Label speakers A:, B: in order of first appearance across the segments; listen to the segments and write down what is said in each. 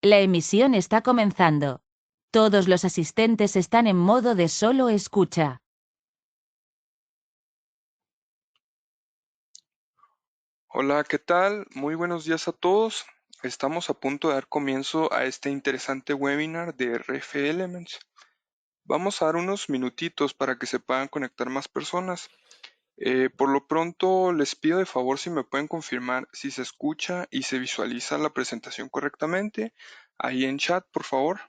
A: La emisión está comenzando. Todos los asistentes están en modo de solo escucha.
B: Hola, ¿qué tal? Muy buenos días a todos. Estamos a punto de dar comienzo a este interesante webinar de RF Elements. Vamos a dar unos minutitos para que se puedan conectar más personas. Por lo pronto, les pido de favor si me pueden confirmar si se escucha y se visualiza la presentación correctamente. Ahí en chat, por favor.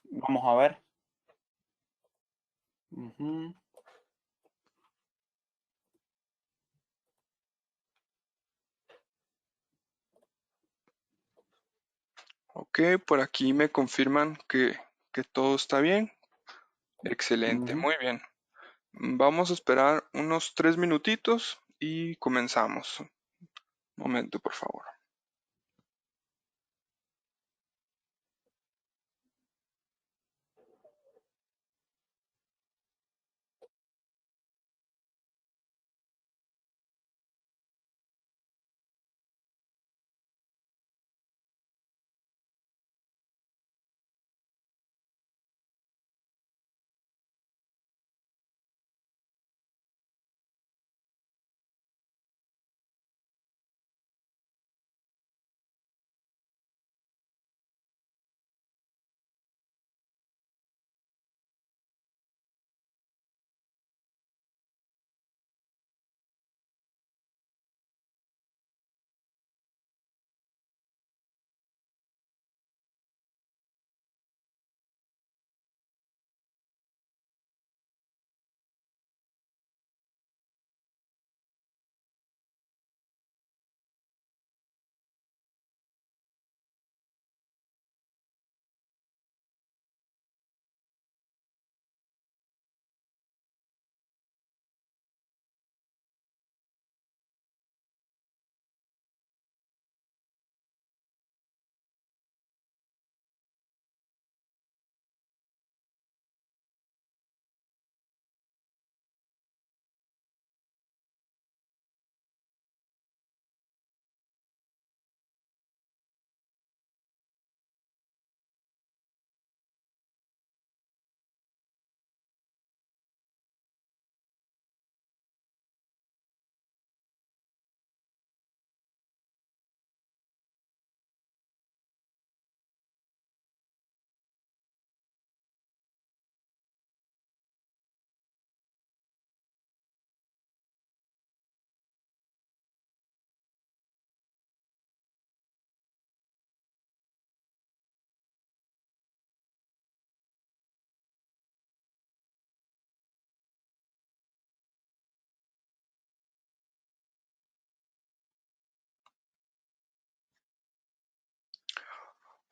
C: Vamos a ver. Ujú.
B: Ok, por aquí me confirman que todo está bien. Excelente, muy bien. Vamos a esperar unos 3 minutitos y comenzamos. Un momento, por favor.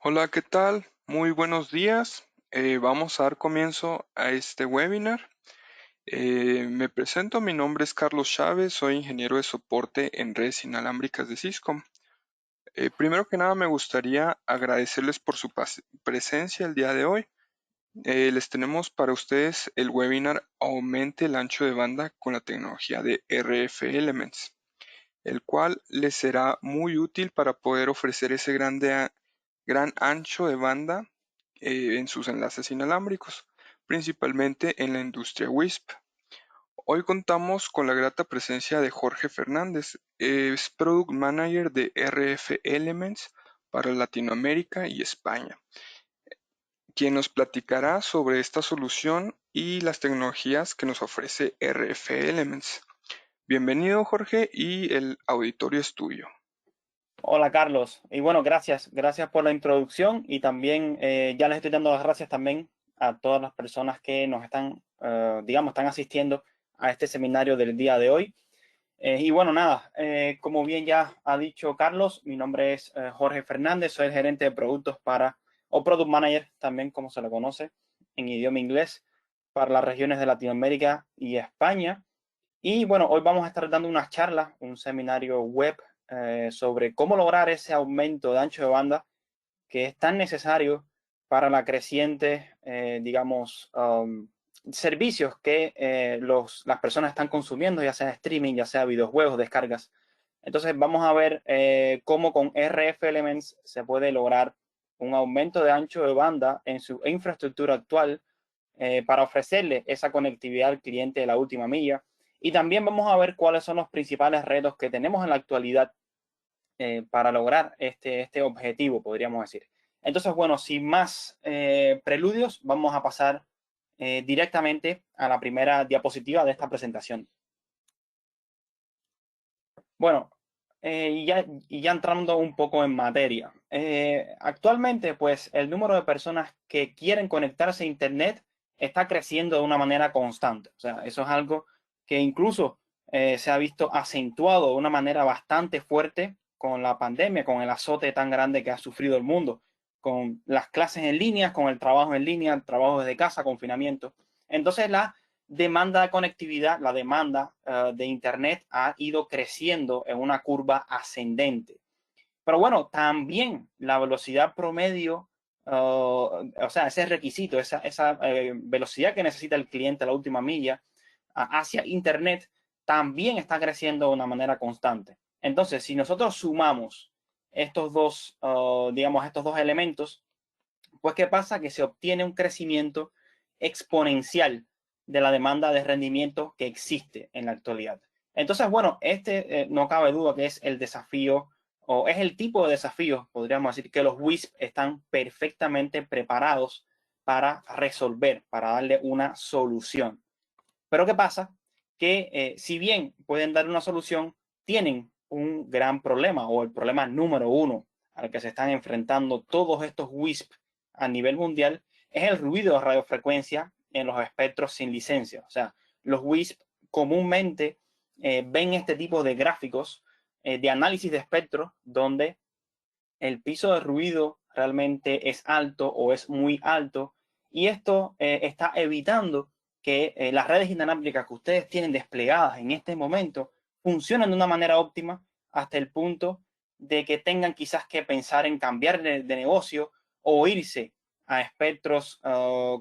B: Hola, ¿qué tal? Muy buenos días. Vamos a dar comienzo a este webinar. Me presento, mi nombre es Carlos Chávez, soy ingeniero de soporte en redes inalámbricas de Cisco. Primero que nada, me gustaría agradecerles por su presencia el día de hoy. Les tenemos para ustedes el webinar Aumente el ancho de banda con la tecnología de RF Elements, el cual les será muy útil para poder ofrecer ese gran ancho de banda en sus enlaces inalámbricos, principalmente en la industria WISP. Hoy contamos con la grata presencia de Jorge Fernández, es Product Manager de RF Elements para Latinoamérica y España, quien nos platicará sobre esta solución y las tecnologías que nos ofrece RF Elements. Bienvenido, Jorge, y el auditorio es tuyo.
C: Hola Carlos, y bueno, gracias por la introducción y también ya les estoy dando las gracias también a todas las personas que nos están, están asistiendo a este seminario del día de hoy. Y bueno, nada, como bien ya ha dicho Carlos, mi nombre es Jorge Fernández, soy el gerente de productos o Product Manager también como se le conoce en idioma inglés, para las regiones de Latinoamérica y España. Y bueno, hoy vamos a estar dando unas charlas, un seminario web sobre cómo lograr ese aumento de ancho de banda que es tan necesario para la creciente, servicios que las personas están consumiendo, ya sea streaming, ya sea videojuegos, descargas, Entonces vamos a ver cómo con RF Elements se puede lograr un aumento de ancho de banda en su infraestructura actual para ofrecerle esa conectividad al cliente de la última milla. Y también vamos a ver cuáles son los principales retos que tenemos en la actualidad para lograr este objetivo, podríamos decir. Entonces, bueno, sin más preludios, vamos a pasar directamente a la primera diapositiva de esta presentación. Bueno, y ya entrando un poco en materia. Actualmente, pues, el número de personas que quieren conectarse a Internet está creciendo de una manera constante. O sea, eso es algo que incluso se ha visto acentuado de una manera bastante fuerte con la pandemia, con el azote tan grande que ha sufrido el mundo, con las clases en línea, con el trabajo en línea, el trabajo desde casa, confinamiento. Entonces, la demanda de conectividad, la demanda de Internet ha ido creciendo en una curva ascendente. Pero bueno, también la velocidad promedio, o sea, ese requisito, esa velocidad que necesita el cliente a la última milla hacia Internet, también está creciendo de una manera constante. Entonces, si nosotros sumamos estos dos, digamos, estos dos elementos, pues ¿qué pasa? Que se obtiene un crecimiento exponencial de la demanda de rendimiento que existe en la actualidad. Entonces, bueno, no cabe duda que es el desafío o es el tipo de desafío, podríamos decir, que los WISP están perfectamente preparados para resolver, para darle una solución. Pero ¿qué pasa? Que si bien pueden dar una solución, tienen un gran problema o el problema número uno al que se están enfrentando todos estos WISP a nivel mundial es el ruido de radiofrecuencia en los espectros sin licencia. O sea, los WISP comúnmente ven este tipo de gráficos de análisis de espectros donde el piso de ruido realmente es alto o es muy alto y esto está evitando que las redes inalámbricas que ustedes tienen desplegadas en este momento funcionen de una manera óptima hasta el punto de que tengan quizás que pensar en cambiar de negocio o irse a espectros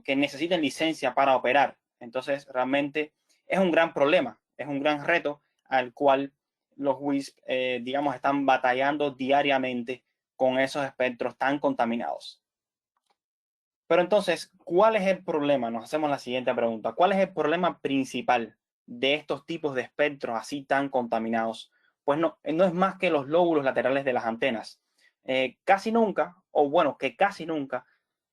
C: que necesiten licencia para operar. Entonces, realmente es un gran problema, es un gran reto al cual los WISP, digamos, están batallando diariamente con esos espectros tan contaminados. Pero entonces, ¿cuál es el problema? Nos hacemos la siguiente pregunta. ¿Cuál es el problema principal de estos tipos de espectros así tan contaminados? Pues no es más que los lóbulos laterales de las antenas. Casi nunca, o bueno, que casi nunca,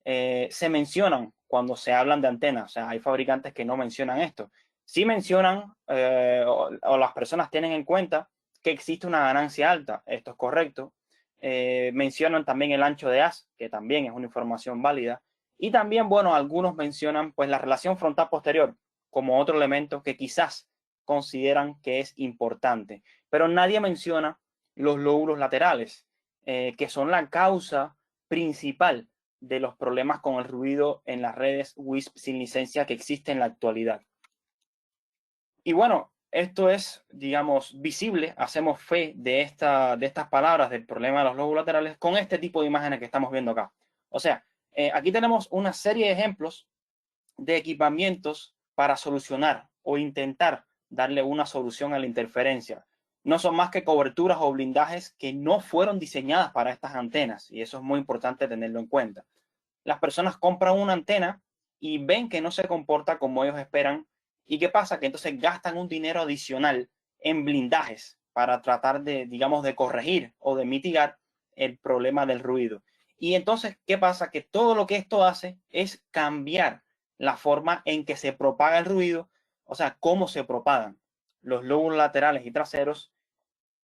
C: se mencionan cuando se hablan de antenas. O sea, hay fabricantes que no mencionan esto. Sí mencionan, o las personas tienen en cuenta que existe una ganancia alta. Esto es correcto. Mencionan también el ancho de haz, que también es una información válida. Y también, bueno, algunos mencionan pues la relación frontal-posterior como otro elemento que quizás consideran que es importante. Pero nadie menciona los lóbulos laterales, que son la causa principal de los problemas con el ruido en las redes WISP sin licencia que existen en la actualidad. Y bueno, esto es, digamos, visible, hacemos fe de estas palabras del problema de los lóbulos laterales con este tipo de imágenes que estamos viendo acá. O sea, aquí tenemos una serie de ejemplos de equipamientos para solucionar o intentar darle una solución a la interferencia. No son más que coberturas o blindajes que no fueron diseñadas para estas antenas y eso es muy importante tenerlo en cuenta. Las personas compran una antena y ven que no se comporta como ellos esperan. ¿Y qué pasa? Que entonces gastan un dinero adicional en blindajes para tratar de, digamos, de corregir o de mitigar el problema del ruido. Y entonces, ¿qué pasa? Que todo lo que esto hace es cambiar la forma en que se propaga el ruido, o sea, cómo se propagan los lóbulos laterales y traseros.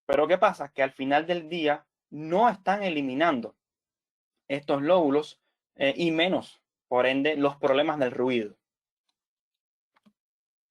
C: Pero ¿qué pasa? Que al final del día no están eliminando estos lóbulos y menos, por ende, los problemas del ruido.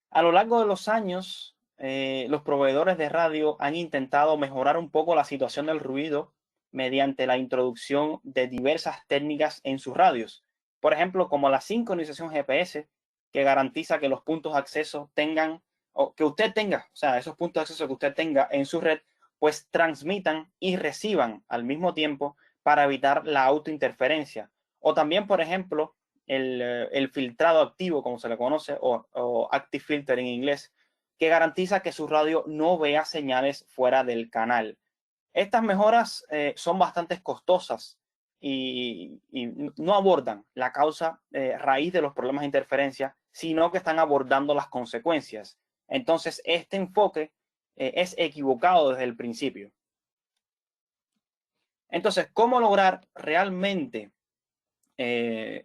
C: A lo largo de los años, los proveedores de radio han intentado mejorar un poco la situación del ruido mediante la introducción de diversas técnicas en sus radios. Por ejemplo, como la sincronización GPS, que garantiza que los puntos de acceso tengan, o que usted tenga, o sea, esos puntos de acceso que usted tenga en su red, pues transmitan y reciban al mismo tiempo para evitar la autointerferencia. O también, por ejemplo, el filtrado activo, como se le conoce, o active filter en inglés, que garantiza que su radio no vea señales fuera del canal. Estas mejoras son bastante costosas y no abordan la causa raíz de los problemas de interferencia, sino que están abordando las consecuencias. Entonces, este enfoque es equivocado desde el principio. Entonces, ¿cómo lograr realmente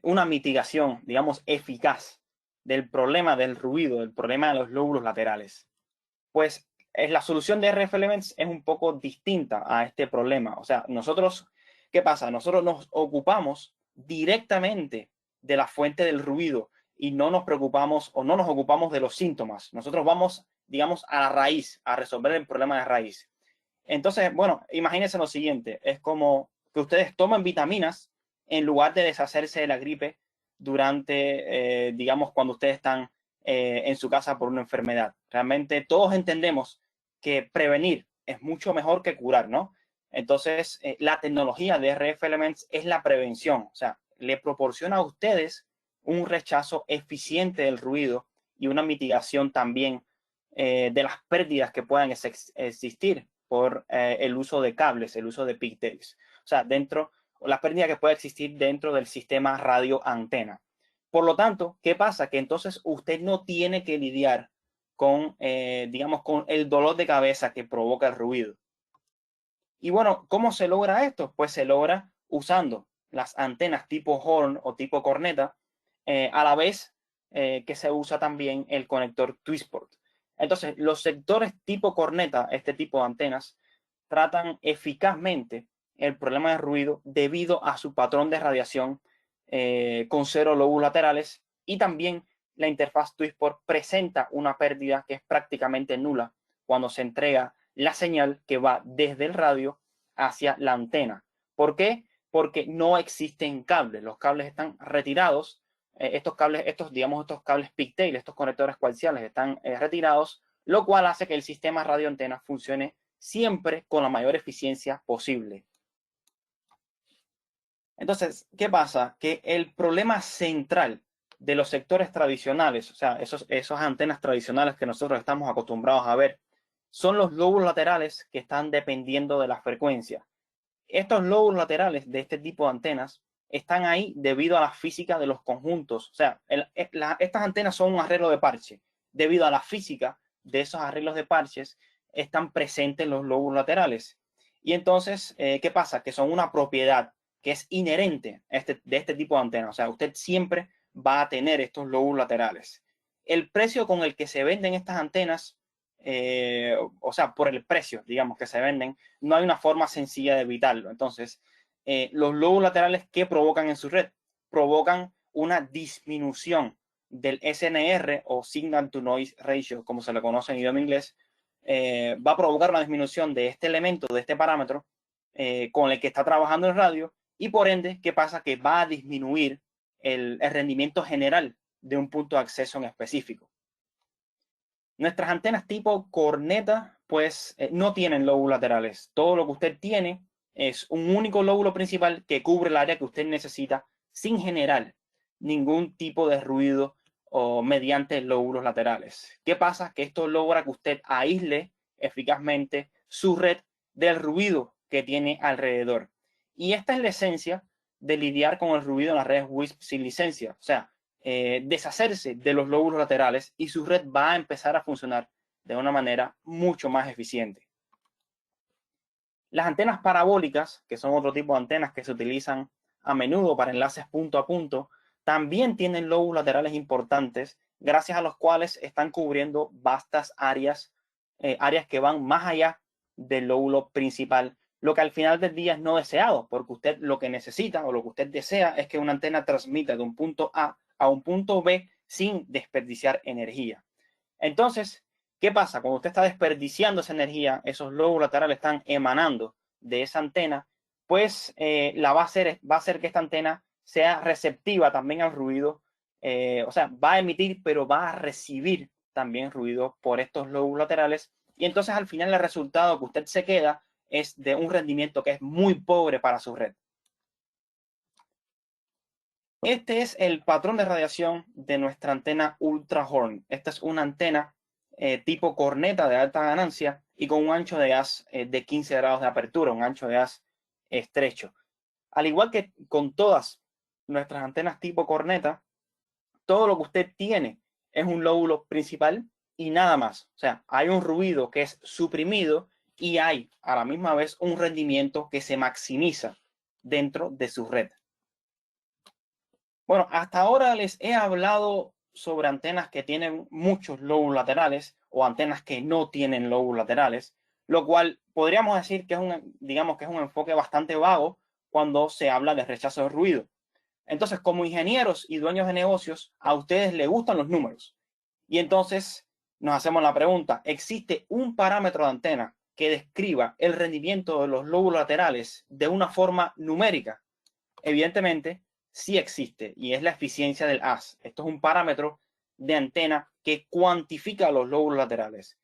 C: una mitigación, digamos, eficaz del problema del ruido, del problema de los lóbulos laterales? Pues la solución de RF Elements es un poco distinta a este problema. O sea, nosotros, ¿qué pasa? Nosotros nos ocupamos directamente de la fuente del ruido y no nos preocupamos o no nos ocupamos de los síntomas. Nosotros vamos, digamos, a la raíz, a resolver el problema de raíz. Entonces, bueno, imagínense lo siguiente. Es como que ustedes toman vitaminas en lugar de deshacerse de la gripe durante, digamos, cuando ustedes están en su casa por una enfermedad. Realmente todos entendemos que prevenir es mucho mejor que curar, ¿no? Entonces, la tecnología de RF Elements es la prevención. O sea, le proporciona a ustedes un rechazo eficiente del ruido y una mitigación también de las pérdidas que puedan existir por el uso de cables, el uso de pigtails. O sea, la pérdida que puede existir dentro del sistema radio-antena. Por lo tanto, ¿qué pasa? Que entonces usted no tiene que lidiar con, digamos, con el dolor de cabeza que provoca el ruido. Y bueno, ¿cómo se logra esto? Pues se logra usando las antenas tipo horn o tipo corneta, a la vez que se usa también el conector Twistport. Entonces, los sectores tipo corneta, este tipo de antenas, tratan eficazmente el problema de ruido debido a su patrón de radiación con 0 lóbulos laterales, y también la interfaz Twistport presenta una pérdida que es prácticamente nula cuando se entrega la señal que va desde el radio hacia la antena. ¿Por qué? Porque no existen cables. Los cables están retirados. Estos cables pigtail, estos conectores coaxiales están retirados, lo cual hace que el sistema radioantena funcione siempre con la mayor eficiencia posible. Entonces, ¿qué pasa? Que el problema central de los sectores tradicionales, o sea, esas antenas tradicionales que nosotros estamos acostumbrados a ver, son los lóbulos laterales que están dependiendo de la frecuencia. Estos lóbulos laterales de este tipo de antenas están ahí debido a la física de los conjuntos. O sea, estas antenas son un arreglo de parche. Debido a la física de esos arreglos de parches, están presentes los lóbulos laterales. Y entonces, ¿qué pasa? Que son una propiedad que es inherente de este tipo de antenas. O sea, usted siempre va a tener estos lóbulos laterales. El precio con el que se venden estas antenas, o sea, por el precio, digamos, que se venden, no hay una forma sencilla de evitarlo. Entonces, los lóbulos laterales, ¿qué provocan en su red? Provocan una disminución del SNR o Signal to Noise Ratio, como se le conoce en idioma inglés. Va a provocar una disminución de este elemento, de este parámetro, con el que está trabajando el radio, y por ende, ¿qué pasa? Que va a disminuir el rendimiento general de un punto de acceso en específico. Nuestras antenas tipo corneta, pues no tienen lóbulos laterales. Todo lo que usted tiene es un único lóbulo principal que cubre el área que usted necesita sin generar ningún tipo de ruido o mediante lóbulos laterales. ¿Qué pasa? Que esto logra que usted aísle eficazmente su red del ruido que tiene alrededor. Y esta es la esencia de lidiar con el ruido en las redes WISP sin licencia. O sea, deshacerse de los lóbulos laterales y su red va a empezar a funcionar de una manera mucho más eficiente. Las antenas parabólicas, que son otro tipo de antenas que se utilizan a menudo para enlaces punto a punto, también tienen lóbulos laterales importantes, gracias a los cuales están cubriendo vastas áreas, áreas que van más allá del lóbulo principal, lo que al final del día es no deseado, porque usted lo que necesita o lo que usted desea es que una antena transmita de un punto A un punto B sin desperdiciar energía. Entonces, ¿qué pasa? Cuando usted está desperdiciando esa energía, esos lóbulos laterales están emanando de esa antena, pues va a hacer que esta antena sea receptiva también al ruido. O sea, va a emitir, pero va a recibir también ruido por estos lóbulos laterales. Y entonces al final el resultado que usted se queda es de un rendimiento que es muy pobre para su red. Este es el patrón de radiación de nuestra antena Ultra Horn. Esta es una antena tipo corneta de alta ganancia y con un ancho de haz de 15 grados de apertura, un ancho de haz estrecho. Al igual que con todas nuestras antenas tipo corneta, todo lo que usted tiene es un lóbulo principal y nada más. O sea, hay un ruido que es suprimido y hay a la misma vez un rendimiento que se maximiza dentro de su red. Bueno, hasta ahora les he hablado sobre antenas que tienen muchos lóbulos laterales o antenas que no tienen lóbulos laterales, lo cual podríamos decir que es digamos que es un enfoque bastante vago cuando se habla de rechazo de ruido. Entonces, como ingenieros y dueños de negocios, a ustedes les gustan los números. Y entonces nos hacemos la pregunta, ¿existe un parámetro de antena que describa el rendimiento de los lóbulos laterales de una forma numérica? Evidentemente, sí existe y es la eficiencia del haz. Esto es un parámetro de antena que cuantifica los lóbulos laterales.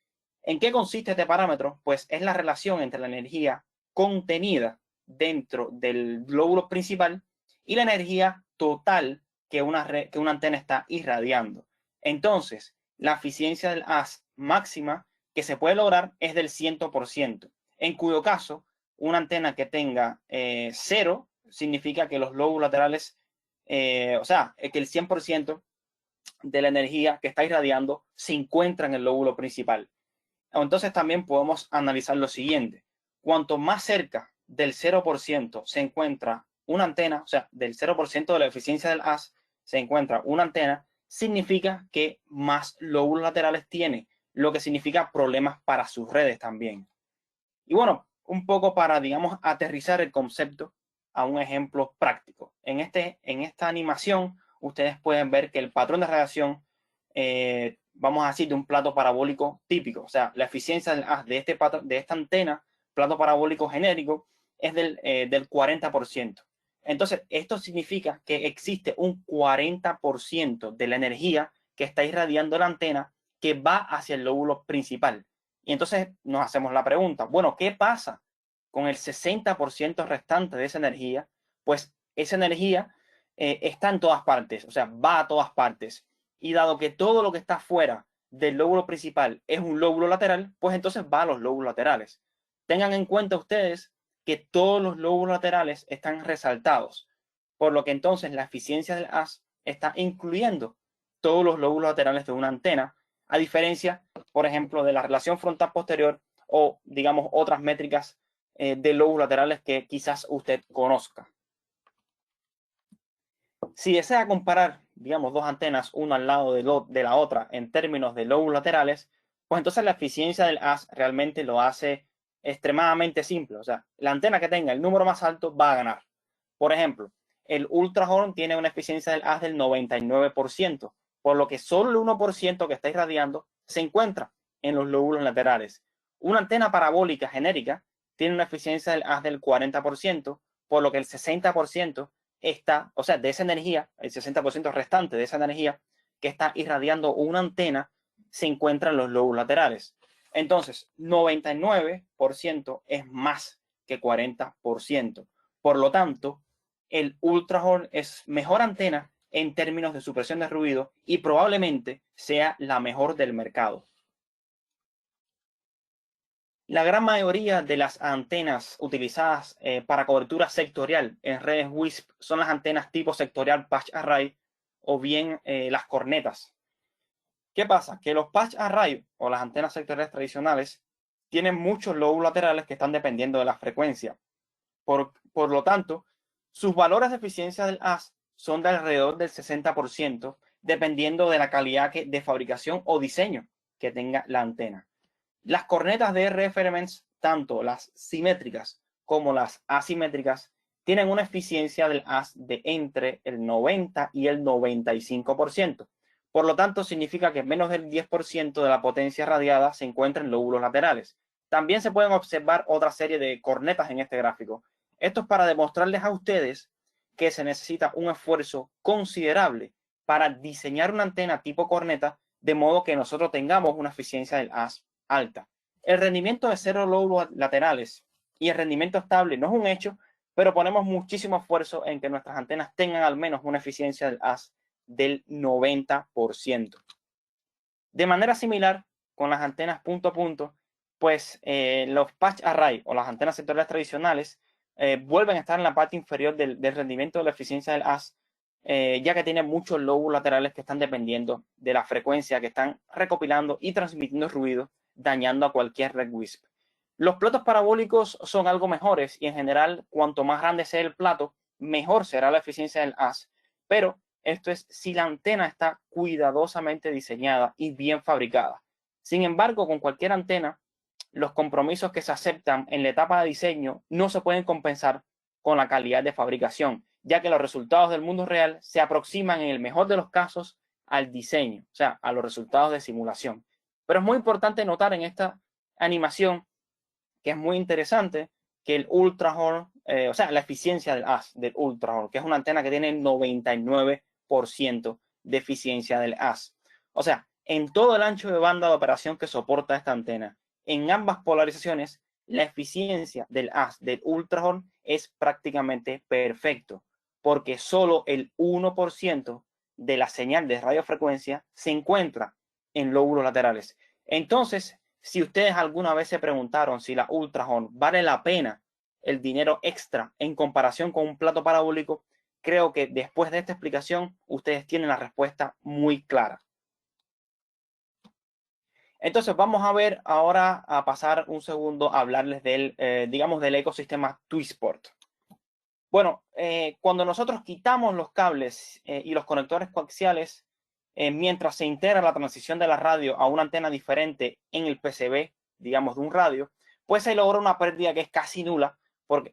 C: ¿En qué consiste este parámetro? Pues es la relación entre la energía contenida dentro del lóbulo principal y la energía total que una antena está irradiando. Entonces, la eficiencia del haz máxima que se puede lograr es del 100%, en cuyo caso, una antena que tenga 0 significa que los lóbulos laterales, o sea, que el 100% de la energía que está irradiando se encuentra en el lóbulo principal. Entonces también podemos analizar lo siguiente. Cuanto más cerca del 0% se encuentra una antena, o sea, del 0% de la eficiencia del haz se encuentra una antena, significa que más lóbulos laterales tiene, lo que significa problemas para sus redes también. Y bueno, un poco para, digamos, aterrizar el concepto a un ejemplo práctico. En esta animación, ustedes pueden ver que el patrón de radiación, vamos a decir, de un plato parabólico típico, o sea, la eficiencia de esta antena, plato parabólico genérico, es del 40%. Entonces, esto significa que existe un 40% de la energía que está irradiando la antena que va hacia el lóbulo principal. Y entonces nos hacemos la pregunta, bueno, ¿qué pasa con el 60% restante de esa energía? Pues esa energía está en todas partes, o sea, va a todas partes. Y dado que todo lo que está fuera del lóbulo principal es un lóbulo lateral, pues entonces va a los lóbulos laterales. Tengan en cuenta ustedes que todos los lóbulos laterales están resaltados, por lo que entonces la eficiencia del haz está incluyendo todos los lóbulos laterales de una antena, a diferencia, por ejemplo, de la relación frontal posterior o, digamos, otras métricas de lóbulos laterales que quizás usted conozca. Si desea comparar, digamos, dos antenas, una al lado de la otra en términos de lóbulos laterales, pues entonces la eficiencia del haz realmente lo hace extremadamente simple. O sea, la antena que tenga el número más alto va a ganar. Por ejemplo, el Ultrahorn tiene una eficiencia del haz del 99%, por lo que solo el 1% que está irradiando se encuentra en los lóbulos laterales. Una antena parabólica genérica tiene una eficiencia del haz del 40%, por lo que el 60% está, o sea, de esa energía, el 60% restante de esa energía que está irradiando una antena se encuentra en los lóbulos laterales. Entonces, 99% es más que 40%. Por lo tanto, el Ultrahorn es mejor antena en términos de supresión de ruido y probablemente sea la mejor del mercado. La gran mayoría de las antenas utilizadas para cobertura sectorial en redes WISP son las antenas tipo sectorial patch array o bien las cornetas. ¿Qué pasa? Que los patch array o las antenas sectoriales tradicionales tienen muchos lóbulos laterales que están dependiendo de la frecuencia. Por lo tanto, sus valores de eficiencia del haz son de alrededor del 60%, dependiendo de la calidad de fabricación o diseño que tenga la antena. Las cornetas de RF Elements, tanto las simétricas como las asimétricas, tienen una eficiencia del haz de entre el 90 y el 95%. Por lo tanto, significa que menos del 10% de la potencia radiada se encuentra en lóbulos laterales. También se pueden observar otra serie de cornetas en este gráfico. Esto es para demostrarles a ustedes que se necesita un esfuerzo considerable para diseñar una antena tipo corneta de modo que nosotros tengamos una eficiencia del haz alta. El rendimiento de 0 lóbulos laterales y el rendimiento estable no es un hecho, pero ponemos muchísimo esfuerzo en que nuestras antenas tengan al menos una eficiencia del haz del 90%. De manera similar, con las antenas punto a punto, pues los patch array o las antenas sectoriales tradicionales vuelven a estar en la parte inferior del rendimiento de la eficiencia del haz, ya que tiene muchos lóbulos laterales que están dependiendo de la frecuencia que están recopilando y transmitiendo ruido, dañando a cualquier red WISP. Los platos parabólicos son algo mejores y en general, cuanto más grande sea el plato, mejor será la eficiencia del haz, pero esto es si la antena está cuidadosamente diseñada y bien fabricada. Sin embargo, con cualquier antena, los compromisos que se aceptan en la etapa de diseño no se pueden compensar con la calidad de fabricación, ya que los resultados del mundo real se aproximan en el mejor de los casos al diseño, o sea, a los resultados de simulación. Pero es muy importante notar en esta animación, que es muy interesante, que el ultrahorn, o sea, la eficiencia del haz del ultrahorn, que es una antena que tiene el 99% de eficiencia del haz. O sea, en todo el ancho de banda de operación que soporta esta antena, en ambas polarizaciones, la eficiencia del haz del ultrahorn es prácticamente perfecto, porque solo el 1% de la señal de radiofrecuencia se encuentra en lóbulos laterales. Entonces, si ustedes alguna vez se preguntaron si la ultrahorn vale la pena el dinero extra en comparación con un plato parabólico, creo que después de esta explicación ustedes tienen la respuesta muy clara. Entonces vamos a ver ahora, a pasar un segundo a hablarles del, digamos, del ecosistema Twisport. Bueno, cuando nosotros quitamos los cables y los conectores coaxiales, mientras se integra la transición de la radio a una antena diferente en el PCB, digamos, de un radio, pues se logra una pérdida que es casi nula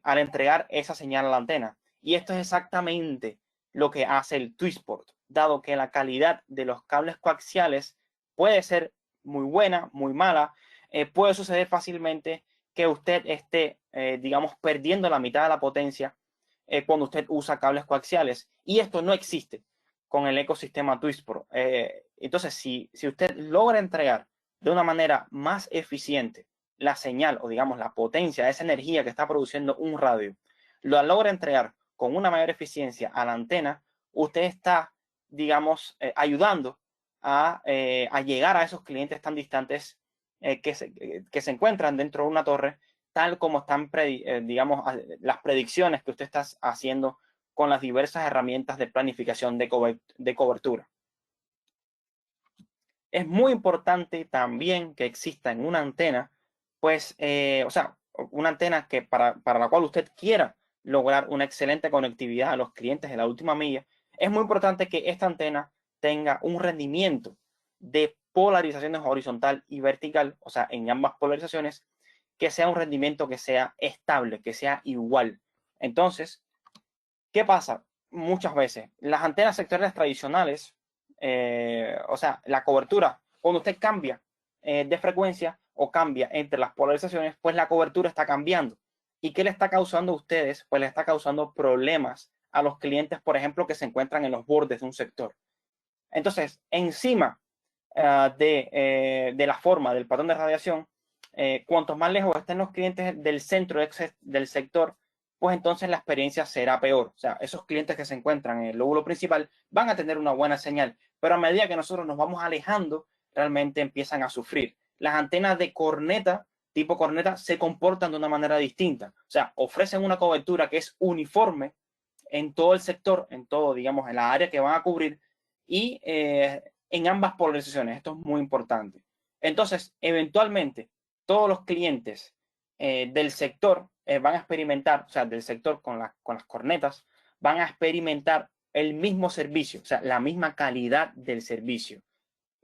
C: al entregar esa señal a la antena. Y esto es exactamente lo que hace el Twisport, dado que la calidad de los cables coaxiales puede ser muy buena, muy mala, puede suceder fácilmente que usted esté, digamos, perdiendo la mitad de la potencia cuando usted usa cables coaxiales. Y esto no existe con el ecosistema Twisport. Entonces, si usted logra entregar de una manera más eficiente la señal o digamos la potencia, esa energía que está produciendo un radio, lo logra entregar con una mayor eficiencia a la antena, usted está, digamos, ayudando a llegar a esos clientes tan distantes que se encuentran dentro de una torre, tal como están, digamos, las predicciones que usted está haciendo con las diversas herramientas de planificación de cobertura. Es muy importante también que exista en una antena, pues, o sea, una antena que para la cual usted quiera lograr una excelente conectividad a los clientes de la última milla, es muy importante que esta antena tenga un rendimiento de polarizaciones horizontal y vertical, o sea, en ambas polarizaciones, que sea un rendimiento que sea estable, que sea igual. Entonces, ¿qué pasa? Muchas veces, las antenas sectoriales tradicionales, o sea, la cobertura, cuando usted cambia de frecuencia o cambia entre las polarizaciones, pues la cobertura está cambiando. ¿Y qué le está causando a ustedes? Pues le está causando problemas a los clientes, por ejemplo, que se encuentran en los bordes de un sector. Entonces, encima de la forma, del patrón de radiación, cuanto más lejos estén los clientes del centro del sector, pues entonces la experiencia será peor. O sea, esos clientes que se encuentran en el lóbulo principal van a tener una buena señal, pero a medida que nosotros nos vamos alejando, realmente empiezan a sufrir. Las antenas de corneta, tipo corneta, se comportan de una manera distinta. O sea, ofrecen una cobertura que es uniforme en todo el sector, en todo, digamos, en la área que van a cubrir y en ambas polarizaciones. Esto es muy importante. Entonces, eventualmente, todos los clientes del sector van a experimentar, o sea, del sector con las cornetas, van a experimentar el mismo servicio, o sea, la misma calidad del servicio.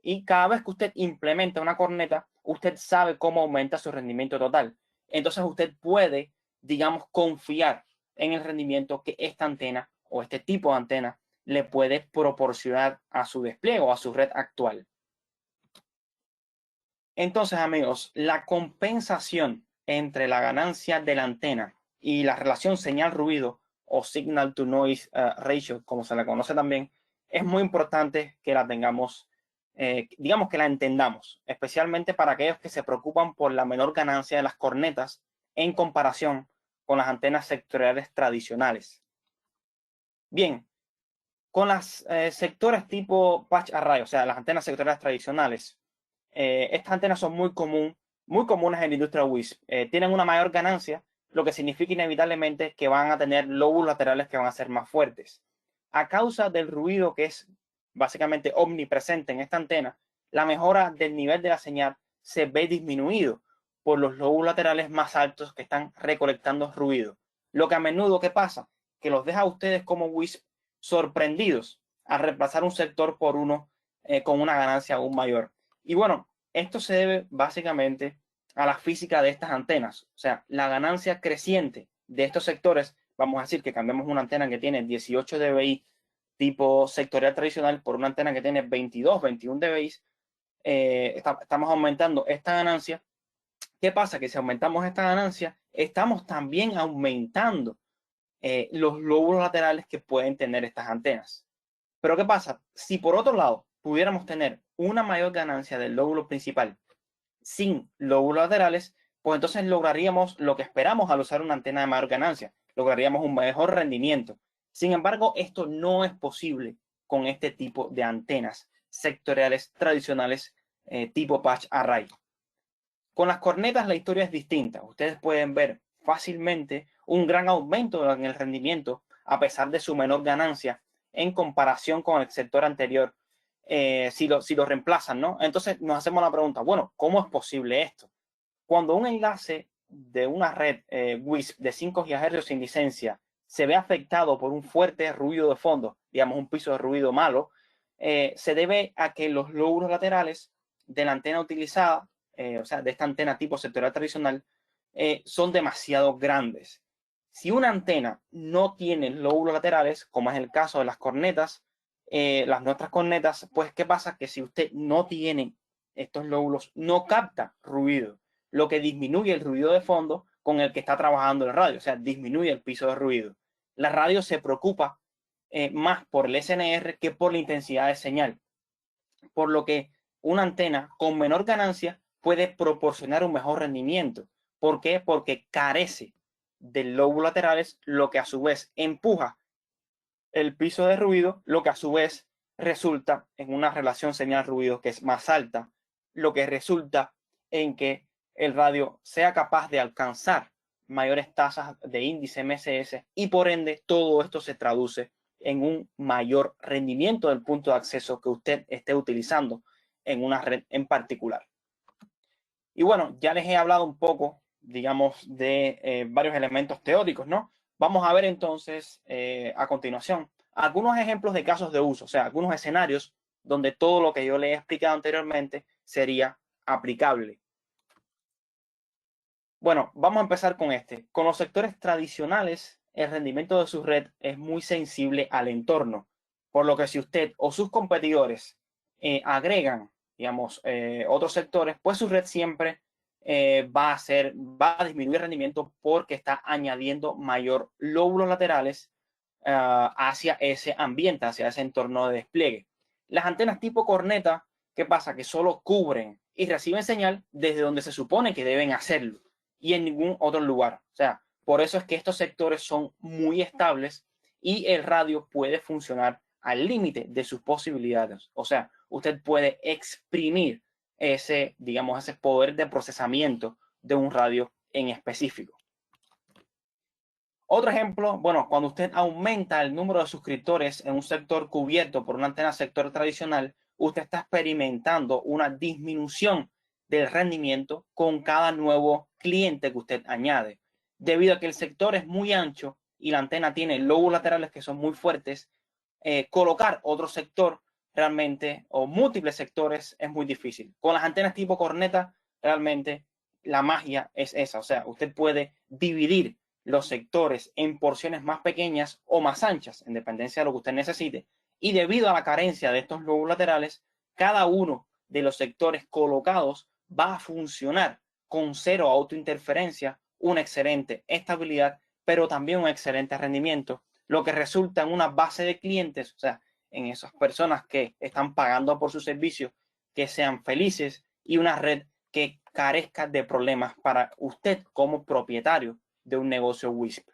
C: Y cada vez que usted implementa una corneta, usted sabe cómo aumenta su rendimiento total. Entonces usted puede, digamos, confiar en el rendimiento que esta antena o este tipo de antena le puede proporcionar a su despliegue o a su red actual. Entonces, amigos, la compensación entre la ganancia de la antena y la relación señal-ruido o signal to noise ratio, como se la conoce también, es muy importante que la tengamos, digamos que la entendamos, especialmente para aquellos que se preocupan por la menor ganancia de las cornetas en comparación con las antenas sectoriales tradicionales. Bien, con las sectores tipo patch array, o sea, las antenas sectoriales tradicionales, estas antenas son muy comunes en la industria WISP. Tienen una mayor ganancia, lo que significa inevitablemente que van a tener lóbulos laterales que van a ser más fuertes. A causa del ruido que es básicamente omnipresente en esta antena, la mejora del nivel de la señal se ve disminuido por los lóbulos laterales más altos que están recolectando ruido. Lo que a menudo que pasa, que los deja a ustedes como WISP sorprendidos al reemplazar un sector por uno con una ganancia aún mayor. Y bueno, esto se debe básicamente a la física de estas antenas. O sea, la ganancia creciente de estos sectores, vamos a decir que cambiamos una antena que tiene 18 dBi tipo sectorial tradicional por una antena que tiene 22, 21 dBi, estamos aumentando esta ganancia. ¿Qué pasa? Que si aumentamos esta ganancia, estamos también aumentando los lóbulos laterales que pueden tener estas antenas. Pero ¿qué pasa? Si por otro lado pudiéramos tener una mayor ganancia del lóbulo principal sin lóbulos laterales, pues entonces lograríamos lo que esperamos al usar una antena de mayor ganancia. Lograríamos un mejor rendimiento. Sin embargo, esto no es posible con este tipo de antenas sectoriales tradicionales tipo patch array. Con las cornetas la historia es distinta. Ustedes pueden ver fácilmente un gran aumento en el rendimiento a pesar de su menor ganancia en comparación con el sector anterior si lo reemplazan, ¿no? Entonces nos hacemos la pregunta, bueno, ¿cómo es posible esto? Cuando un enlace de una red WISP de 5 GHz sin licencia se ve afectado por un fuerte ruido de fondo, digamos un piso de ruido malo, se debe a que los lóbulos laterales de la antena utilizada, o sea, de esta antena tipo sectorial tradicional, son demasiado grandes. Si una antena no tiene lóbulos laterales, como es el caso de las cornetas, las nuestras cornetas, pues ¿qué pasa? Que si usted no tiene estos lóbulos, no capta ruido, lo que disminuye el ruido de fondo con el que está trabajando el radio, o sea, disminuye el piso de ruido. La radio se preocupa más por el SNR que por la intensidad de señal, por lo que una antena con menor ganancia puede proporcionar un mejor rendimiento. ¿Por qué? Porque carece de lóbulos laterales, lo que a su vez empuja el piso de ruido, lo que a su vez resulta en una relación señal-ruido que es más alta, lo que resulta en que el radio sea capaz de alcanzar mayores tasas de índice MSS y por ende todo esto se traduce en un mayor rendimiento del punto de acceso que usted esté utilizando en una red en particular. Y bueno, ya les he hablado un poco, digamos, de varios elementos teóricos, ¿no? Vamos a ver entonces a continuación algunos ejemplos de casos de uso, o sea, algunos escenarios donde todo lo que yo le he explicado anteriormente sería aplicable. Bueno, vamos a empezar con este. Con los sectores tradicionales, el rendimiento de su red es muy sensible al entorno, por lo que si usted o sus competidores agregan, digamos, otros sectores, pues su red siempre va a disminuir el rendimiento porque está añadiendo mayor lóbulos laterales hacia ese ambiente, hacia ese entorno de despliegue. Las antenas tipo corneta, ¿qué pasa? Que solo cubren y reciben señal desde donde se supone que deben hacerlo y en ningún otro lugar. O sea, por eso es que estos sectores son muy estables y el radio puede funcionar al límite de sus posibilidades. O sea, usted puede exprimir ese, digamos, ese poder de procesamiento de un radio en específico. Otro ejemplo, bueno, cuando usted aumenta el número de suscriptores en un sector cubierto por una antena sector tradicional, usted está experimentando una disminución del rendimiento con cada nuevo cliente que usted añade. Debido a que el sector es muy ancho y la antena tiene lóbulos laterales que son muy fuertes, colocar otro sector realmente o múltiples sectores es muy difícil. Con las antenas tipo corneta, realmente la magia es esa. O sea, usted puede dividir los sectores en porciones más pequeñas o más anchas, en dependencia de lo que usted necesite. Y debido a la carencia de estos lóbulos laterales, cada uno de los sectores colocados va a funcionar con cero autointerferencia, una excelente estabilidad, pero también un excelente rendimiento, lo que resulta en una base de clientes, o sea, en esas personas que están pagando por su servicio, que sean felices y una red que carezca de problemas para usted como propietario de un negocio WISP.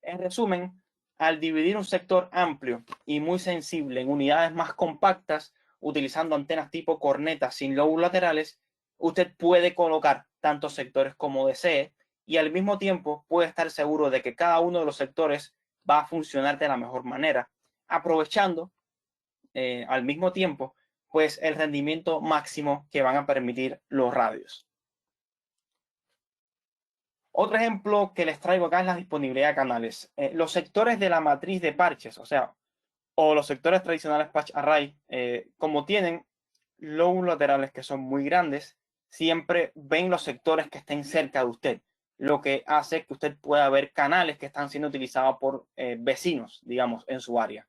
C: En resumen, al dividir un sector amplio y muy sensible en unidades más compactas, utilizando antenas tipo corneta sin lóbulos laterales, usted puede colocar tantos sectores como desee y al mismo tiempo puede estar seguro de que cada uno de los sectores va a funcionar de la mejor manera, aprovechando al mismo tiempo pues el rendimiento máximo que van a permitir los radios. Otro ejemplo que les traigo acá es la disponibilidad de canales. Los sectores de la matriz de parches, o los sectores tradicionales patch array, como tienen lóbulos laterales que son muy grandes, siempre ven los sectores que estén cerca de usted, lo que hace que usted pueda ver canales que están siendo utilizados por vecinos, digamos, en su área.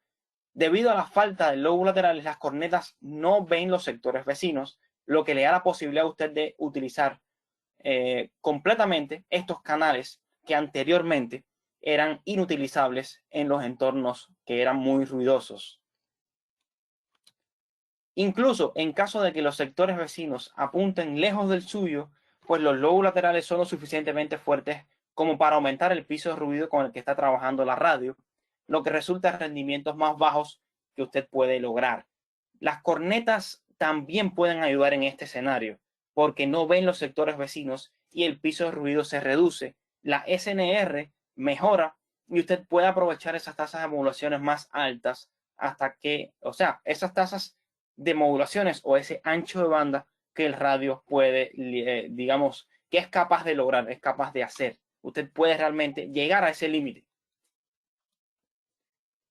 C: Debido a la falta de lóbulos laterales, las cornetas no ven los sectores vecinos, lo que le da la posibilidad a usted de utilizar completamente estos canales que anteriormente eran inutilizables en los entornos que eran muy ruidosos. Incluso en caso de que los sectores vecinos apunten lejos del suyo, pues los lóbulos laterales son lo suficientemente fuertes como para aumentar el piso de ruido con el que está trabajando la radio, lo que resulta en rendimientos más bajos que usted puede lograr. Las cornetas también pueden ayudar en este escenario, porque no ven los sectores vecinos y el piso de ruido se reduce. La SNR mejora y usted puede aprovechar esas tasas de modulaciones más altas hasta que, esas tasas de modulaciones o ese ancho de banda que el radio puede, digamos, que es capaz de lograr, es capaz de hacer. Usted puede realmente llegar a ese límite.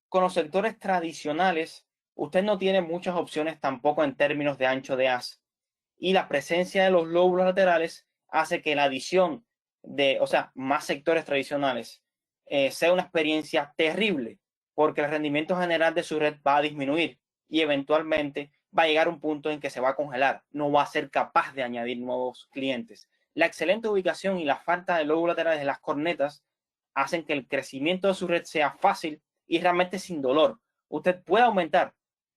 C: Con los sectores tradicionales, usted no tiene muchas opciones tampoco en términos de ancho de haz. Y la presencia de los lóbulos laterales hace que la adición de, más sectores tradicionales sea una experiencia terrible, porque el rendimiento general de su red va a disminuir y eventualmente va a llegar a un punto en que se va a congelar, no va a ser capaz de añadir nuevos clientes. La excelente ubicación y la falta de lóbulos laterales de las cornetas hacen que el crecimiento de su red sea fácil y realmente sin dolor. Usted puede aumentar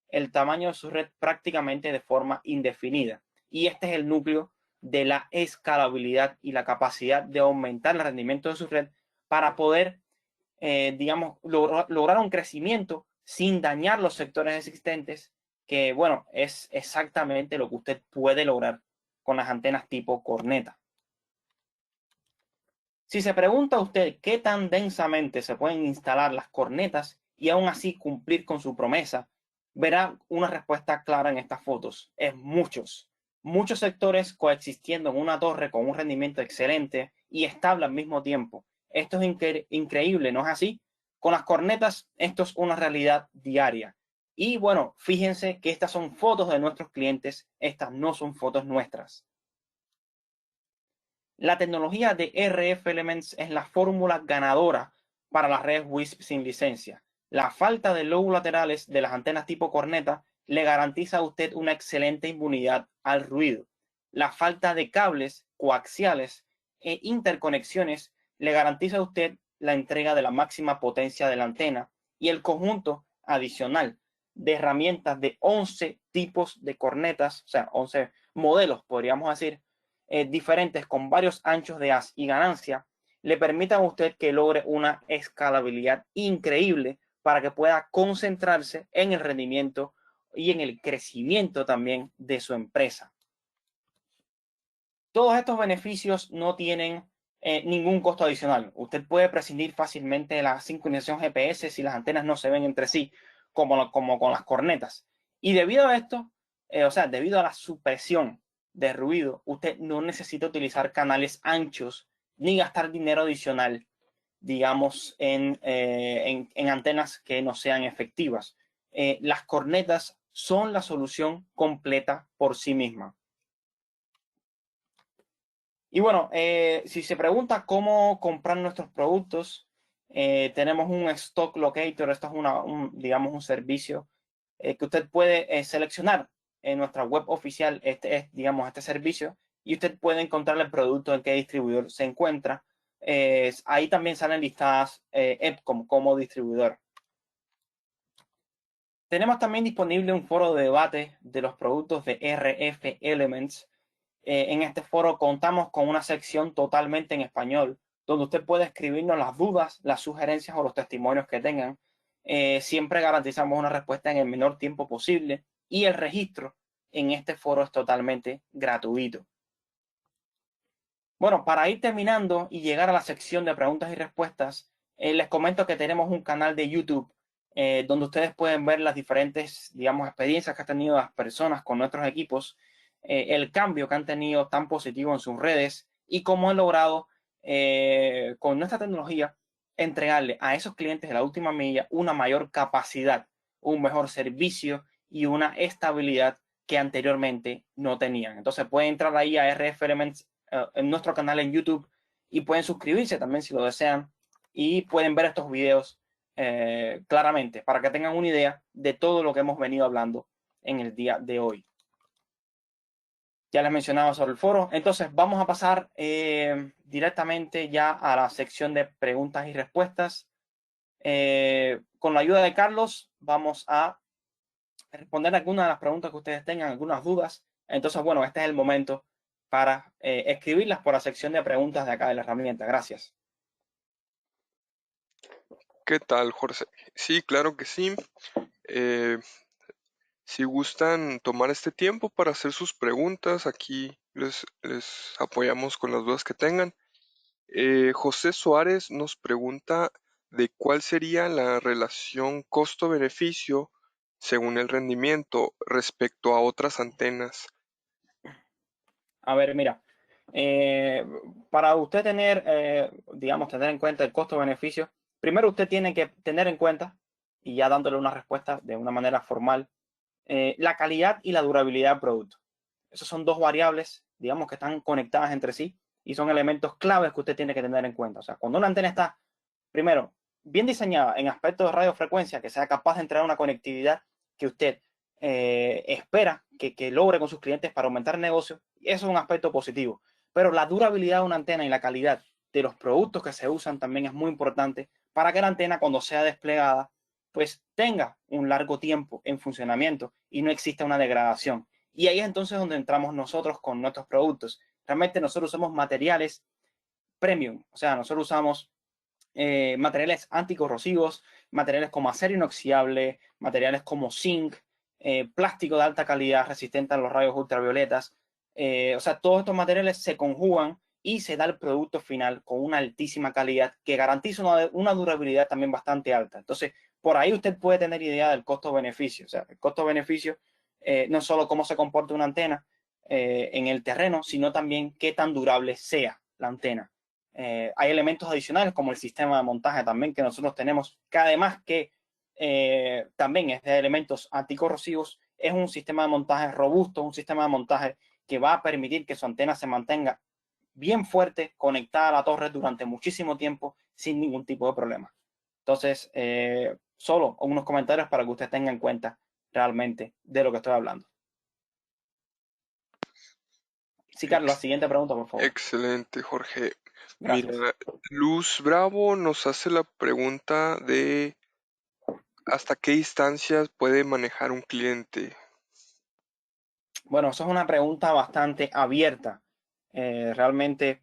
C: el tamaño de su red prácticamente de forma indefinida. Y este es el núcleo de la escalabilidad y la capacidad de aumentar el rendimiento de su red para poder, digamos, lograr un crecimiento sin dañar los sectores existentes, que, bueno, es exactamente lo que usted puede lograr con las antenas tipo corneta. Si se pregunta a usted qué tan densamente se pueden instalar las cornetas y aún así cumplir con su promesa, verá una respuesta clara en estas fotos. Es muchos sectores coexistiendo en una torre con un rendimiento excelente y estable al mismo tiempo. Esto es increíble, ¿no es así? Con las cornetas esto es una realidad diaria. Y bueno, fíjense que estas son fotos de nuestros clientes, estas no son fotos nuestras. La tecnología de RF Elements es la fórmula ganadora para las redes WISP sin licencia. La falta de lóbulos laterales de las antenas tipo corneta le garantiza a usted una excelente inmunidad al ruido. La falta de cables coaxiales e interconexiones le garantiza a usted la entrega de la máxima potencia de la antena y el conjunto adicional de herramientas de 11 tipos de cornetas, 11 modelos, podríamos decir, diferentes con varios anchos de haz y ganancia, le permitan a usted que logre una escalabilidad increíble para que pueda concentrarse en el rendimiento y en el crecimiento también de su empresa. Todos estos beneficios no tienen ningún costo adicional. Usted puede prescindir fácilmente de la sincronización GPS si las antenas no se ven entre sí, como con las cornetas. Y debido a esto, debido a la supresión de ruido, usted no necesita utilizar canales anchos ni gastar dinero adicional, digamos, en antenas que no sean efectivas. Las cornetas son la solución completa por sí misma. Y bueno, si se pregunta cómo comprar nuestros productos, tenemos un Stock Locator. Esto es digamos, un servicio que usted puede seleccionar en nuestra web oficial. Este es, digamos, este servicio y usted puede encontrar el producto en qué distribuidor se encuentra. Ahí también salen listadas Epcom como distribuidor. Tenemos también disponible un foro de debate de los productos de RF Elements. En este foro contamos con una sección totalmente en español, donde usted puede escribirnos las dudas, las sugerencias o los testimonios que tengan. Siempre garantizamos una respuesta en el menor tiempo posible y el registro en este foro es totalmente gratuito. Bueno, para ir terminando y llegar a la sección de preguntas y respuestas, les comento que tenemos un canal de YouTube donde ustedes pueden ver las diferentes, digamos, experiencias que han tenido las personas con nuestros equipos, el cambio que han tenido tan positivo en sus redes y cómo han logrado con nuestra tecnología entregarle a esos clientes de la última milla una mayor capacidad, un mejor servicio y una estabilidad que anteriormente no tenían. Entonces pueden entrar ahí a RF Elements en nuestro canal en YouTube y pueden suscribirse también si lo desean y pueden ver estos videos claramente para que tengan una idea de todo lo que hemos venido hablando en el día de hoy. Ya les mencionaba sobre el foro, entonces vamos a pasar directamente ya a la sección de preguntas y respuestas. Con la ayuda de Carlos vamos a responder algunas de las preguntas que ustedes tengan, algunas dudas. Entonces, bueno, este es el momento para escribirlas por la sección de preguntas de acá de la herramienta. Gracias.
B: ¿Qué tal, Jorge? Sí, claro que sí. Si gustan tomar este tiempo para hacer sus preguntas, aquí les apoyamos con las dudas que tengan. José Suárez nos pregunta de cuál sería la relación costo-beneficio según el rendimiento respecto a otras antenas.
C: A ver, mira, para usted tener, digamos, tener en cuenta el costo-beneficio, primero usted tiene que tener en cuenta, y ya dándole una respuesta de una manera formal, la calidad y la durabilidad del producto. Esas son dos variables, digamos, que están conectadas entre sí y son elementos claves que usted tiene que tener en cuenta. O sea, cuando una antena está, primero, bien diseñada en aspectos de radiofrecuencia, que sea capaz de entregar una conectividad que usted espera que logre con sus clientes para aumentar el negocio, eso es un aspecto positivo. Pero la durabilidad de una antena y la calidad de los productos que se usan también es muy importante para que la antena, cuando sea desplegada, pues tenga un largo tiempo en funcionamiento y no exista una degradación. Y ahí es entonces donde entramos nosotros con nuestros productos. Realmente nosotros usamos materiales premium, o sea, nosotros usamos materiales anticorrosivos, materiales como acero inoxidable, materiales como zinc, plástico de alta calidad resistente a los rayos ultravioletas. O sea, todos estos materiales se conjugan y se da el producto final con una altísima calidad que garantiza una durabilidad también bastante alta. Entonces, por ahí usted puede tener idea del costo-beneficio. O sea, el costo-beneficio no es solo cómo se comporta una antena en el terreno, sino también qué tan durable sea la antena. Hay elementos adicionales como el sistema de montaje también que nosotros tenemos, que además que también es de elementos anticorrosivos, es un sistema de montaje robusto, un sistema de montaje que va a permitir que su antena se mantenga bien fuerte, conectada a la torre durante muchísimo tiempo sin ningún tipo de problema. Entonces, solo unos comentarios para que usted tenga en cuenta realmente de lo que estoy hablando. Sí, Carlos, la siguiente pregunta, por favor.
B: Excelente, Jorge.
C: Gracias.
B: Mira, Luz Bravo nos hace la pregunta de ¿hasta qué distancias puede manejar un cliente?
C: Bueno, eso es una pregunta bastante abierta, realmente,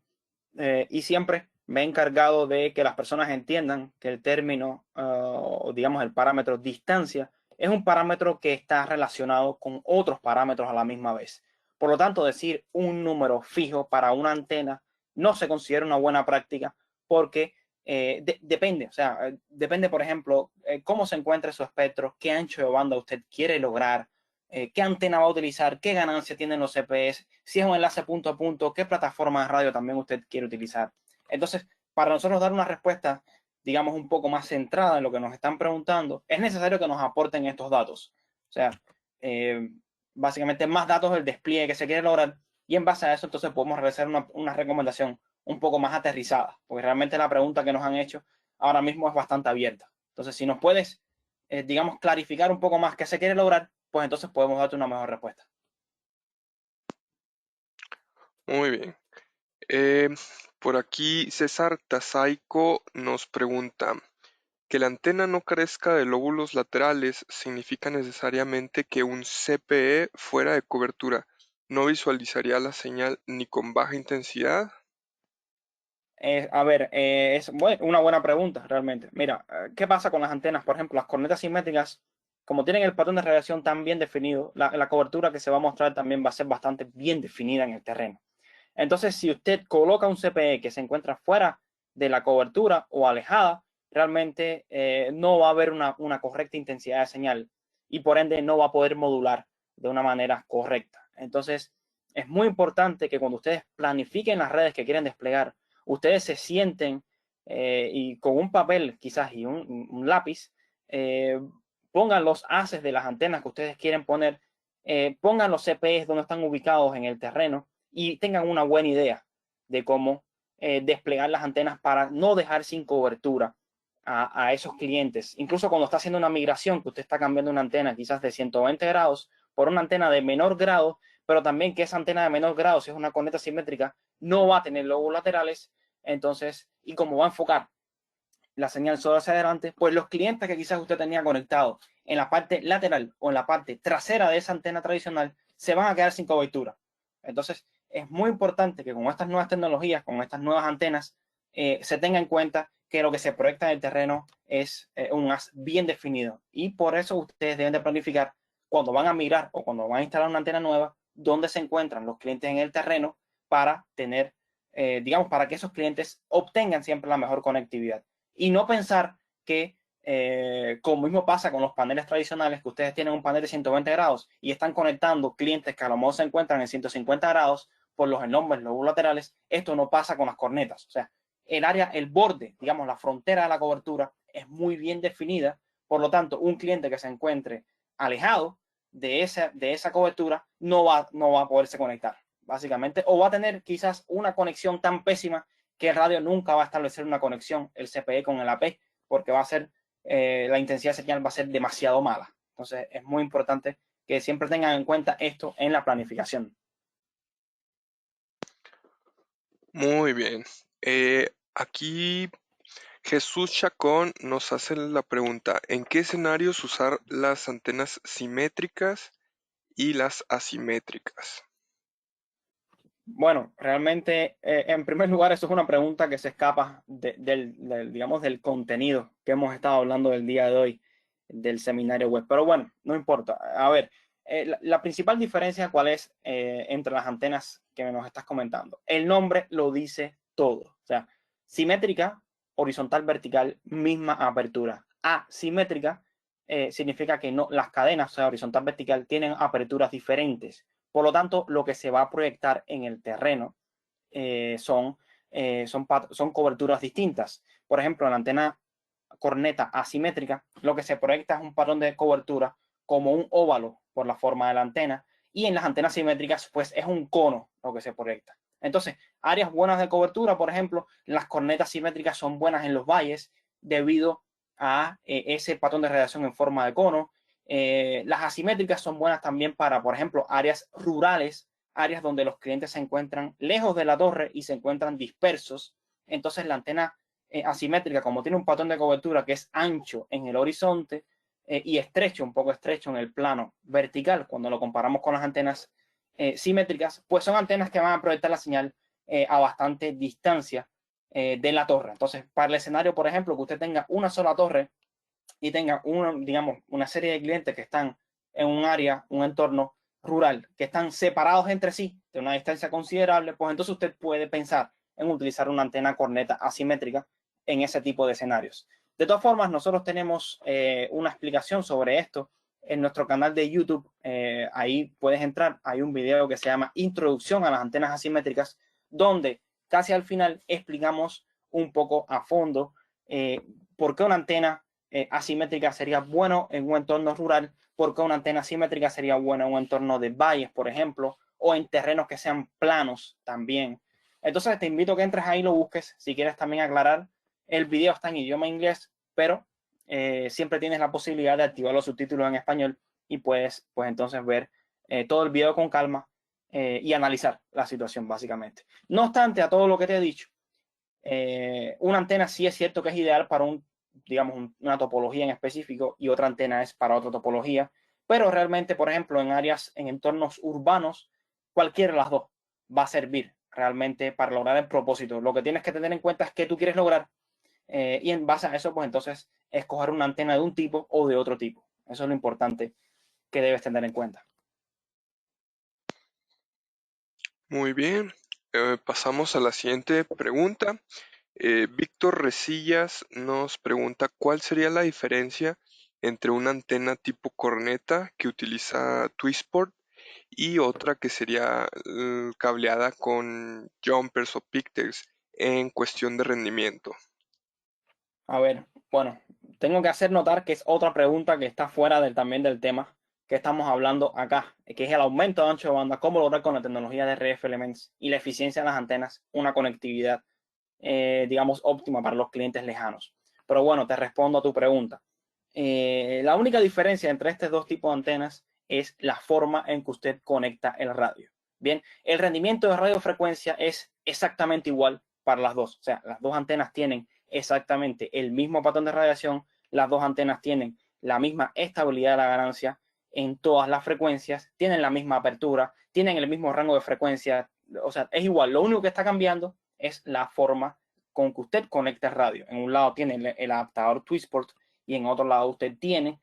C: y siempre me he encargado de que las personas entiendan que el término, o digamos el parámetro distancia, es un parámetro que está relacionado con otros parámetros a la misma vez. Por lo tanto, decir un número fijo para una antena no se considera una buena práctica porque depende, o sea, depende, por ejemplo, cómo se encuentre su espectro, qué ancho de banda usted quiere lograr, qué antena va a utilizar, qué ganancia tienen los CPS, si es un enlace punto a punto, qué plataforma de radio también usted quiere utilizar. Entonces, para nosotros dar una respuesta, digamos, un poco más centrada en lo que nos están preguntando, es necesario que nos aporten estos datos. O sea, básicamente más datos del despliegue que se quiere lograr y en base a eso entonces podemos realizar una recomendación un poco más aterrizada, porque realmente la pregunta que nos han hecho ahora mismo es bastante abierta. Entonces, si nos puedes, digamos, clarificar un poco más qué se quiere lograr, pues entonces podemos darte una mejor respuesta.
B: Muy bien. Por aquí César Tazaico nos pregunta, ¿que la antena no carezca de lóbulos laterales significa necesariamente que un CPE fuera de cobertura no visualizaría la señal ni con baja intensidad?
C: A ver, es una buena pregunta realmente. Mira, ¿qué pasa con las antenas? Por ejemplo, las cornetas simétricas como tienen el patrón de radiación tan bien definido, la cobertura que se va a mostrar también va a ser bastante bien definida en el terreno. Entonces, si usted coloca un CPE que se encuentra fuera de la cobertura o alejada, realmente no va a haber una correcta intensidad de señal y por ende no va a poder modular de una manera correcta. Entonces, es muy importante que cuando ustedes planifiquen las redes que quieren desplegar, ustedes se sienten y con un papel quizás y un lápiz, pongan los haces de las antenas que ustedes quieren poner, pongan los CPEs donde están ubicados en el terreno y tengan una buena idea de cómo desplegar las antenas para no dejar sin cobertura a esos clientes. Incluso cuando está haciendo una migración, que usted está cambiando una antena quizás de 120 grados por una antena de menor grado, pero también que esa antena de menor grado, si es una corneta simétrica, no va a tener lobos laterales. Entonces, y como va a enfocar la señal solo hacia adelante, pues los clientes que quizás usted tenía conectados en la parte lateral o en la parte trasera de esa antena tradicional se van a quedar sin cobertura. Entonces, es muy importante que con estas nuevas tecnologías, con estas nuevas antenas, se tenga en cuenta que lo que se proyecta en el terreno es un haz bien definido. Y por eso ustedes deben de planificar cuando van a migrar o cuando van a instalar una antena nueva, dónde se encuentran los clientes en el terreno para tener, digamos, para que esos clientes obtengan siempre la mejor conectividad. Y no pensar que, como mismo pasa con los paneles tradicionales, que ustedes tienen un panel de 120 grados y están conectando clientes que a lo mejor se encuentran en 150 grados por los enormes lobos laterales. Esto no pasa con las cornetas. O sea, el área, el borde, digamos, la frontera de la cobertura es muy bien definida. Por lo tanto, un cliente que se encuentre alejado de esa cobertura no va a poderse conectar, básicamente, o va a tener quizás una conexión tan pésima que el radio nunca va a establecer una conexión, el CPE con el AP, porque va a ser, la intensidad de señal va a ser demasiado mala. Entonces, es muy importante que siempre tengan en cuenta esto en la planificación.
B: Muy bien. Aquí Jesús Chacón nos hace la pregunta, ¿en qué escenarios usar las antenas simétricas y las asimétricas?
C: Bueno, realmente, en primer lugar, eso es una pregunta que se escapa digamos, del contenido que hemos estado hablando del día de hoy del seminario web. Pero bueno, no importa. A ver, la principal diferencia, ¿cuál es entre las antenas que nos estás comentando? El nombre lo dice todo. O sea, simétrica, horizontal, vertical, misma apertura. Asimétrica significa que no, las cadenas, o sea, horizontal, vertical, tienen aperturas diferentes. Por lo tanto, lo que se va a proyectar en el terreno son coberturas distintas. Por ejemplo, en la antena corneta asimétrica, lo que se proyecta es un patrón de cobertura como un óvalo por la forma de la antena, y en las antenas simétricas, pues es un cono lo que se proyecta. Entonces, áreas buenas de cobertura, por ejemplo, las cornetas simétricas son buenas en los valles debido a ese patrón de radiación en forma de cono. Las asimétricas son buenas también para, por ejemplo, áreas rurales, áreas donde los clientes se encuentran lejos de la torre y se encuentran dispersos. Entonces la antena asimétrica, como tiene un patrón de cobertura que es ancho en el horizonte y estrecho, un poco estrecho en el plano vertical, cuando lo comparamos con las antenas simétricas, pues son antenas que van a proyectar la señal a bastante distancia de la torre. Entonces, para el escenario, por ejemplo, que usted tenga una sola torre y tenga digamos, una serie de clientes que están en un área, un entorno rural, que están separados entre sí de una distancia considerable, pues entonces usted puede pensar en utilizar una antena corneta asimétrica en ese tipo de escenarios. De todas formas, nosotros tenemos una explicación sobre esto en nuestro canal de YouTube. Ahí puedes entrar, hay un video que se llama Introducción a las antenas asimétricas, donde casi al final explicamos un poco a fondo por qué una antena asimétrica sería bueno en un entorno rural, porque una antena asimétrica sería buena en un entorno de valles, por ejemplo, o en terrenos que sean planos también. Entonces te invito a que entres ahí y lo busques. Si quieres también aclarar, el video está en idioma inglés, pero siempre tienes la posibilidad de activar los subtítulos en español y puedes, pues entonces ver todo el video con calma y analizar la situación básicamente. No obstante, a todo lo que te he dicho, una antena sí es cierto que es ideal para digamos, una topología en específico y otra antena es para otra topología, pero realmente, por ejemplo, en áreas, en entornos urbanos, cualquiera de las dos va a servir realmente para lograr el propósito. Lo que tienes que tener en cuenta es qué tú quieres lograr y en base a eso, pues entonces, escoger una antena de un tipo o de otro tipo. Eso es lo importante que debes tener en cuenta.
B: Muy bien, pasamos a la siguiente pregunta. Víctor Resillas nos pregunta cuál sería la diferencia entre una antena tipo corneta que utiliza Twisport y otra que sería cableada con jumpers o pigtails en cuestión de rendimiento.
C: A ver, bueno, tengo que hacer notar que es otra pregunta que está fuera también del tema que estamos hablando acá, que es el aumento de ancho de banda, cómo lograr con la tecnología de RF Elements y la eficiencia de las antenas una conectividad, digamos, óptima para los clientes lejanos. Pero bueno, te respondo a tu pregunta. La única diferencia entre estos dos tipos de antenas es la forma en que usted conecta el radio. Bien, el rendimiento de radiofrecuencia es exactamente igual para las dos. O sea, las dos antenas tienen exactamente el mismo patrón de radiación, las dos antenas tienen la misma estabilidad de la ganancia en todas las frecuencias, tienen la misma apertura, tienen el mismo rango de frecuencia, o sea, es igual. Lo único que está cambiando es la forma con que usted conecta el radio. En un lado tiene el adaptador Twisport y en otro lado usted tiene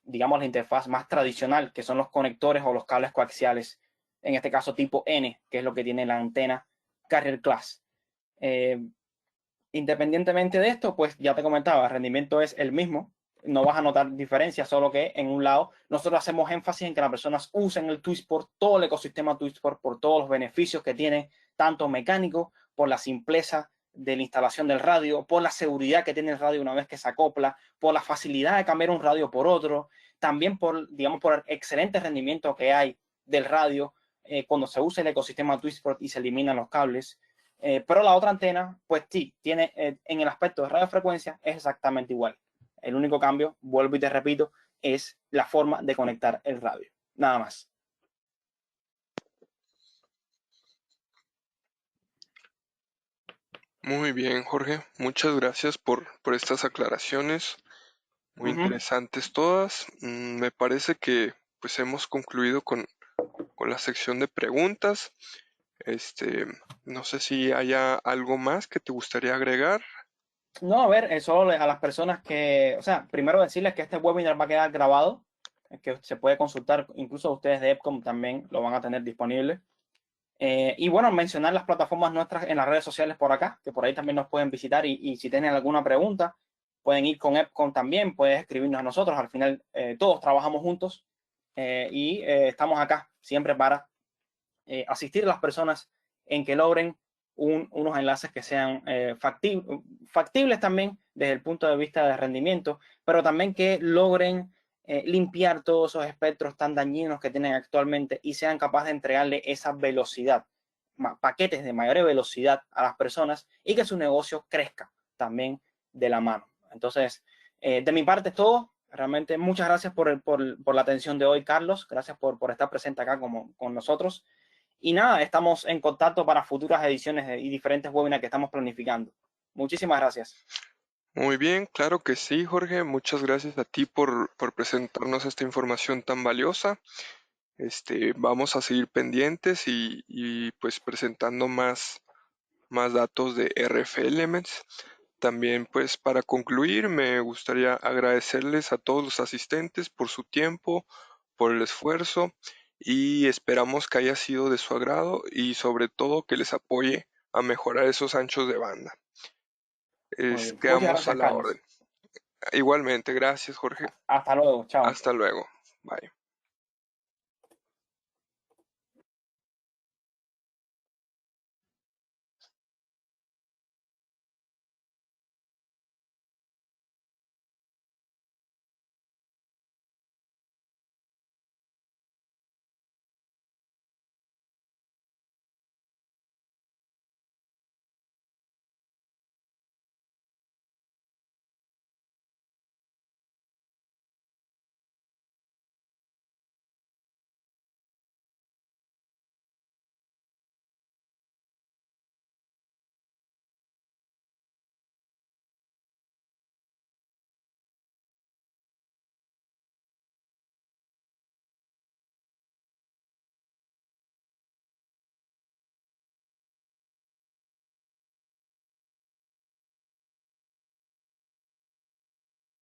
C: digamos, la interfaz más tradicional, que son los conectores o los cables coaxiales, en este caso tipo N, que es lo que tiene la antena Carrier Class. Independientemente de esto, pues ya te comentaba, el rendimiento es el mismo, no vas a notar diferencias, solo que en un lado nosotros hacemos énfasis en que las personas usen el Twisport, todo el ecosistema Twisport, por todos los beneficios que tiene, tanto mecánico, por la simpleza de la instalación del radio, por la seguridad que tiene el radio una vez que se acopla, por la facilidad de cambiar un radio por otro, también por, digamos, por el excelente rendimiento que hay del radio cuando se usa el ecosistema Twisport y se eliminan los cables. Pero la otra antena, pues sí, tiene en el aspecto de radiofrecuencia es exactamente igual. El único cambio, vuelvo y te repito, es la forma de conectar el radio. Nada más.
B: Muy bien, Jorge. Muchas gracias por estas aclaraciones. Muy interesantes todas. Me parece que pues hemos concluido con la sección de preguntas. No sé si haya algo más que te gustaría agregar.
C: No, a ver, solo a las personas que, o sea, primero decirles que este webinar va a quedar grabado, que se puede consultar, incluso ustedes de EPCOM también lo van a tener disponible. Y bueno, mencionar las plataformas nuestras en las redes sociales por acá, que por ahí también nos pueden visitar y si tienen alguna pregunta, pueden ir con EPCOM también, pueden escribirnos a nosotros. Al final, todos trabajamos juntos y estamos acá siempre para asistir a las personas en que logren unos enlaces que sean factibles también desde el punto de vista de rendimiento, pero también que logren limpiar todos esos espectros tan dañinos que tienen actualmente y sean capaces de entregarle esa velocidad, paquetes de mayor velocidad a las personas y que su negocio crezca también de la mano. Entonces, de mi parte es todo. Realmente muchas gracias por la atención de hoy, Carlos. Gracias por estar presente acá con nosotros. Y nada, estamos en contacto para futuras ediciones y diferentes webinars que estamos planificando. Muchísimas gracias.
B: Muy bien, claro que sí, Jorge. Muchas gracias a ti por presentarnos esta información tan valiosa. Vamos a seguir pendientes y pues presentando más datos de RF Elements. También pues para concluir me gustaría agradecerles a todos los asistentes por su tiempo, por el esfuerzo y esperamos que haya sido de su agrado y sobre todo que les apoye a mejorar esos anchos de banda.
C: Muy bien. Muchas
B: Quedamos a
C: gracias,
B: la
C: Carlos.
B: orden. Igualmente, gracias Jorge.
C: Hasta luego. Chao.
B: Hasta luego. Bye.